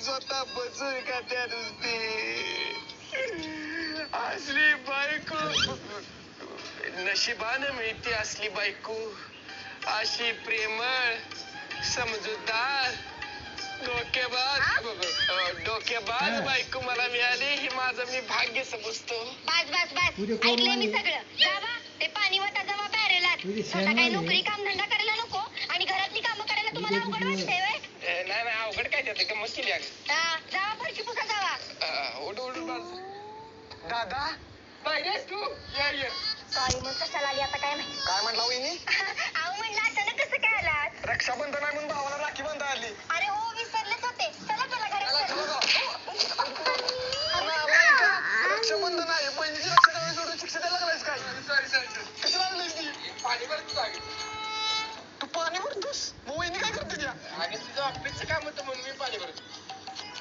स्वतः बसून का त्या नुसती असली बायको नशिबानं मिळते असली बायको अशी प्रेमळ समजूतदार डोकेबाज बायको मला मिळाली ही माझं मी भाग्य समजतो. बस बस बस ऐकलंय मी सगळं. जावा ते पाणी वता जमा प्यारेला स्वतः काही नोकरी काम धंदा करायला नको आणि घरातली कामं करायला तुम्हाला अवघड वाटतंय व्हय? नाही नाही अवघड काय त्यात गंमत केली अगं. जावा फरशी पुसा जावा. उठ उठ दादा पाहिजेस तू ये सॉरी मग कशाला आली आता काय माहिती. काय म्हटला वहिनी? अहो म्हणलं अचानक कसं काय आलात? रक्षाबंधन आहे म्हणून भावाला राखी बांधा आली. अरे हो विसरलेच होते. चला चला घरात चला. रक्षाबंधन आहे बहिणीची रक्षा करायला सोडून शिक्षा द्यायला लागलायस काय? कशी लागली ती पाणी भरतो जागे तू पाणी भरतोस मग वहिनी काय करते त्या? आणि तुझं ऑफिसचं काम होतं म्हणून मी पाणी भरतो.